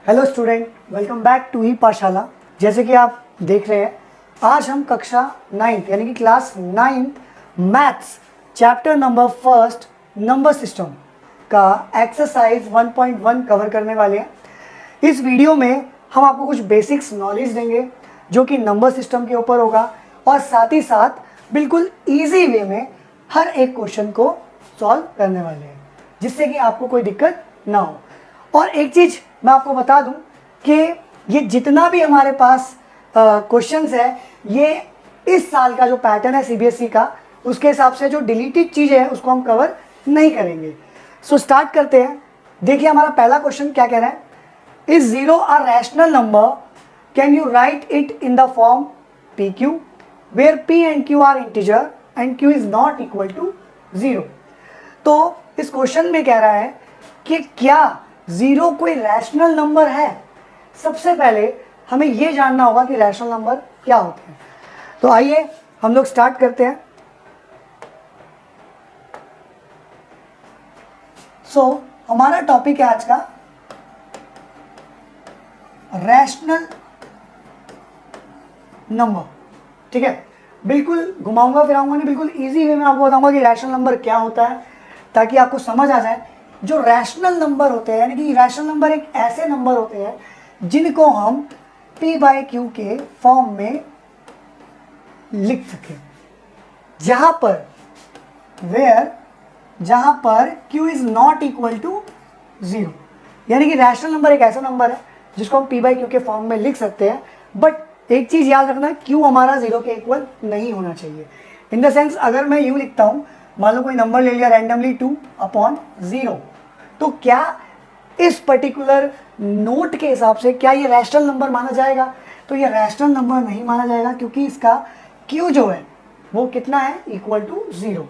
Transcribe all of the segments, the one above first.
Hello student, welcome back to e Pathshala. जैसे कि आप देख रहे हैं, आज हम कक्षा 9th यानी कि class 9th maths chapter number first number system का एक्सरसाइज 1.1 कवर करने वाले हैं। इस वीडियो में हम आपको कुछ बेसिक्स नॉलेज देंगे जो कि नंबर सिस्टम के ऊपर होगा और साथ ही साथ बिल्कुल ईजी वे में हर एक क्वेश्चन को सॉल्व करने वाले हैं, जिससे कि आपको कोई दिक्कत ना हो। और एक चीज़ मैं आपको बता दूं कि ये जितना भी हमारे पास क्वेश्चंस है, ये इस साल का जो पैटर्न है सीबीएसई का, उसके हिसाब से जो डिलीटेड चीज़ें हैं उसको हम कवर नहीं करेंगे। सो स्टार्ट करते हैं। देखिए हमारा पहला क्वेश्चन क्या कह रहा है, is zero a rational number, can you write it in the form p q where p and q are integer and q is not equal to zero. तो इस क्वेश्चन में कह रहा है कि क्या जीरो कोई रैशनल नंबर है। सबसे पहले हमें यह जानना होगा कि रैशनल नंबर क्या होते हैं। तो आइए हम लोग स्टार्ट करते हैं। हमारा टॉपिक है आज का रैशनल नंबर। ठीक है, बिल्कुल घुमाऊंगा फिराऊंगा नहीं, बिल्कुल इजी वे में आपको बताऊंगा कि रैशनल नंबर क्या होता है, ताकि आपको समझ आ जाए। जो रैशनल नंबर होते हैं, यानी कि रैशनल नंबर एक ऐसे नंबर होते हैं जिनको हम p बाई क्यू के फॉर्म में लिख सकें, जहां पर q is not equal to zero. यानी कि रैशनल नंबर एक ऐसा नंबर है जिसको हम p बाई क्यू के फॉर्म में लिख सकते हैं, बट एक चीज याद रखना, q हमारा जीरो के इक्वल नहीं होना चाहिए। इन द सेंस, अगर मैं यूं लिखता हूं, मान लो कोई नंबर ले लिया रैंडमली 2/0, तो क्या इस पर्टिकुलर नोट के हिसाब से क्या ये रैशनल नंबर माना जाएगा? तो ये रैशनल नंबर नहीं माना जाएगा, क्योंकि इसका q जो है वो कितना है, इक्वल टू जीरो।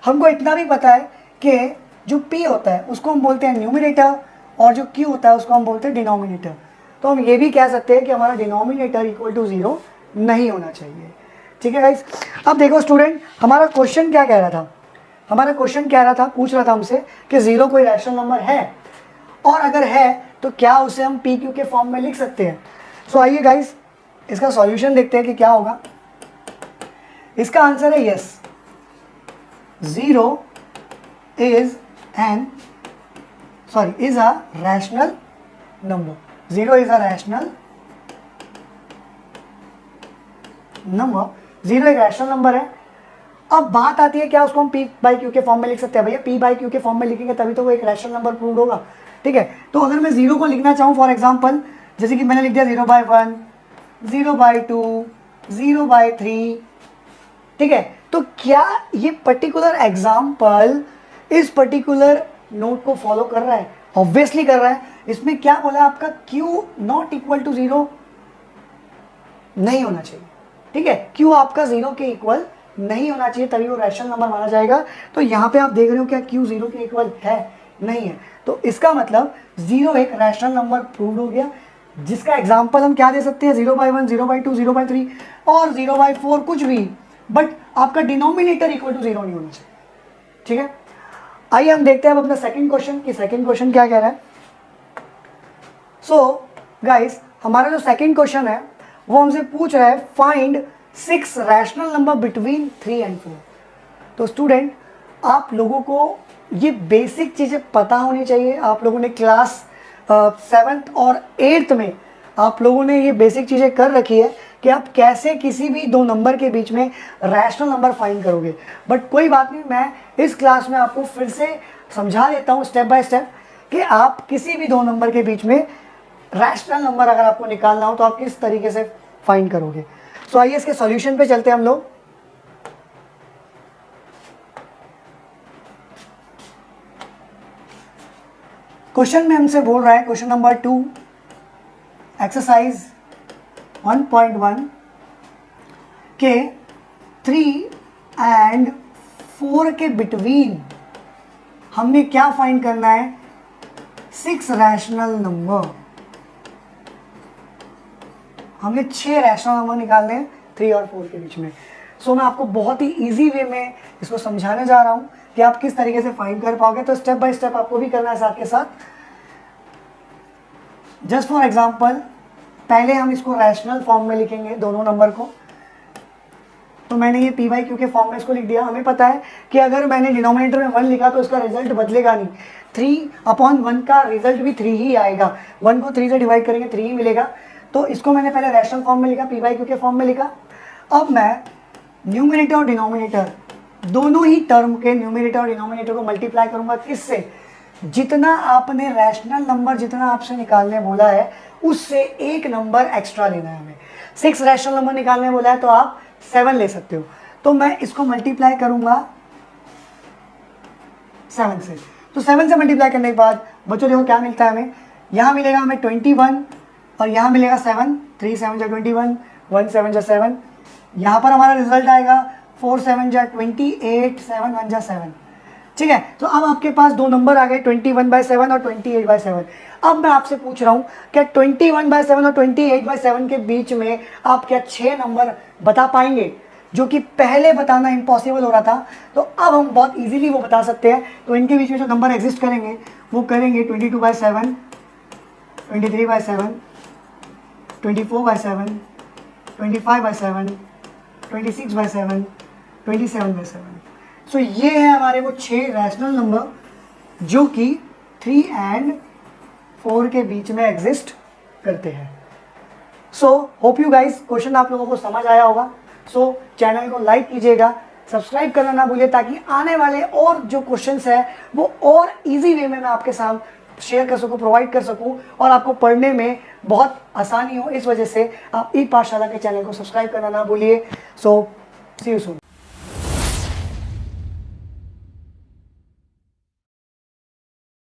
हमको इतना भी पता है कि जो p होता है उसको हम बोलते हैं न्यूमरेटर और जो q होता है उसको हम बोलते हैं डिनोमिनेटर। तो हम ये भी कह सकते हैं कि हमारा डिनोमिनेटर इक्वल टू जीरो नहीं होना चाहिए। ठीक है गाइस, अब देखो स्टूडेंट, हमारा क्वेश्चन क्या कह रहा था। हमारा क्वेश्चन कह रहा था, पूछ रहा था हमसे कि जीरो कोई रैशनल नंबर है, और अगर है तो क्या उसे हम पी क्यू के फॉर्म में लिख सकते हैं। सो आइए गाइस, इसका सॉल्यूशन देखते हैं कि क्या होगा। इसका आंसर है yes, zero is a rational number. Zero is a rational number, zero एक रैशनल नंबर है। अब बात आती है क्या उसको हम p बाई क्यू के फॉर्म में लिख सकते हैं। भैया p बाई क्यू के फॉर्म में लिखेंगे तभी तो वो एक रैशनल नंबर प्रूव होगा। ठीक है, तो अगर मैं जीरो को लिखना चाहूँ, फॉर एग्जांपल जैसे कि मैंने लिख दिया 0/1, 0/2, 0/3। ठीक है, तो क्या ये पर्टिकुलर एग्जाम्पल इस पर्टिकुलर नोट को फॉलो कर रहा है? ऑब्वियसली कर रहा है। इसमें क्या बोला है आपका, q not equal to zero नहीं होना चाहिए। ठीक है, q आपका जीरो के इक्वल नहीं होना चाहिए, तभी वो रैशनल नंबर माना जाएगा। तो यहाँ पे आप देख रहे हो क्या q जीरो के इक्वल है? नहीं है। तो इसका मतलब जीरो एक रैशनल नंबर प्रूव हो गया, जिसका एग्जांपल हम क्या दे सकते हैं, 0/1, 0/2, 0/3 और 0/4 कुछ भी, बट आपका डिनोमिनेटर इक्वल टू जीरो नहीं होना चाहिए। ठीक है, आइए हम देखते हैं अब अपना सेकंड क्वेश्चन कि सेकंड क्वेश्चन क्या कह रहा है। सो गाइस, हमारा जो सेकंड क्वेश्चन है वो हमसे पूछ रहा है, find 6 rational number between 3 and 4। तो स्टूडेंट, आप लोगों को ये बेसिक चीज़ें पता होनी चाहिए। आप लोगों ने क्लास 7th और 8th में आप लोगों ने ये बेसिक चीज़ें कर रखी है कि आप कैसे किसी भी दो नंबर के बीच में रैशनल नंबर फाइंड करोगे। बट कोई बात नहीं, मैं इस क्लास में आपको फिर से समझा देता हूँ स्टेप बाय स्टेप कि आप किसी भी दो नंबर के बीच में रैशनल नंबर अगर आपको निकालना हो तो आप किस तरीके से फाइंड करोगे। सो आइए इसके सॉल्यूशन पे चलते हैं हम लोग। क्वेश्चन में हमसे बोल रहा है, क्वेश्चन नंबर 2 एक्सरसाइज 1.1 के 3 and 4 के बिटवीन हमने क्या फाइंड करना है, 6 रैशनल नंबर। हमने 6 रैशनल नंबर निकालने हैं 3 और 4 के बीच में। सो मैं आपको बहुत ही इजी वे में इसको समझाने जा रहा हूँ कि आप किस तरीके से फाइंड कर पाओगे। तो स्टेप बाय स्टेप आपको भी करना है साथ के साथ। जस्ट फॉर एग्जाम्पल पहले हम इसको रैशनल फॉर्म में लिखेंगे दोनों नंबर को। तो मैंने ये पी बाई क्यू के फॉर्म में इसको लिख दिया। हमें पता है कि अगर मैंने डिनोमिनेटर में 1 लिखा तो इसका रिजल्ट बदलेगा नहीं, 3/1 का रिजल्ट भी 3 ही आएगा। 1 को 3 से डिवाइड करेंगे 3 ही मिलेगा। तो इसको मैंने पहले रैशनल फॉर्म में लिखा, पी बाई क्यू के फॉर्म में लिखा। अब मैं न्यूमिनेटर और डिनोमिनेटर दोनों ही टर्म के न्यूमिनेटर और डिनोमिनेटर को मल्टीप्लाई करूंगा किससे, जितना आपने रैशनल नंबर जितना आपसे निकालने बोला है उससे एक नंबर एक्स्ट्रा लेना है हमें। 6 रैशनल नंबर निकालने बोला है तो आप 7 ले सकते हो। तो मैं इसको मल्टीप्लाई करूंगा 7 से। तो 7 से मल्टीप्लाई करने के बाद बच्चों देखो क्या मिलता है हमें, यहाँ मिलेगा हमें 21 और यहाँ मिलेगा 7, 3 7 जा 21, 1 7 जा 7। यहाँ पर हमारा रिजल्ट आएगा 4 7 जा 28, 7 1 जा 7। ठीक है, तो अब आपके पास दो नंबर आ गए 21/7 और 28/7। अब मैं आपसे पूछ रहा हूँ क्या 21/7 और 28/7 के बीच में आप क्या 6 नंबर बता पाएंगे, जो कि पहले बताना इम्पॉसिबल हो रहा था। तो अब हम बहुत इजीली वो बता सकते हैं। तो इनके बीच में जो नंबर एग्जिस्ट करेंगे वो करेंगे 22/7, 23/7, 24/7, 25/7, 26/7, 27/7। सो ये है हमारे वो 6 रैशनल नंबर जो कि 3 and 4 के बीच में एग्जिस्ट करते हैं। So hope you guys question आप लोगों को समझ आया होगा। सो चैनल को लाइक कीजिएगा, सब्सक्राइब करना ना भूलिए, ताकि आने वाले और जो क्वेश्चंस हैं वो और इजी वे में मैं आपके साथ शेयर कर सकूं, प्रोवाइड कर सकूं और आपको पढ़ने में बहुत आसानी हो। इस वजह से आप ई पाठशाला के चैनल को सब्सक्राइब करना ना भूलिए। सो सी यू सून।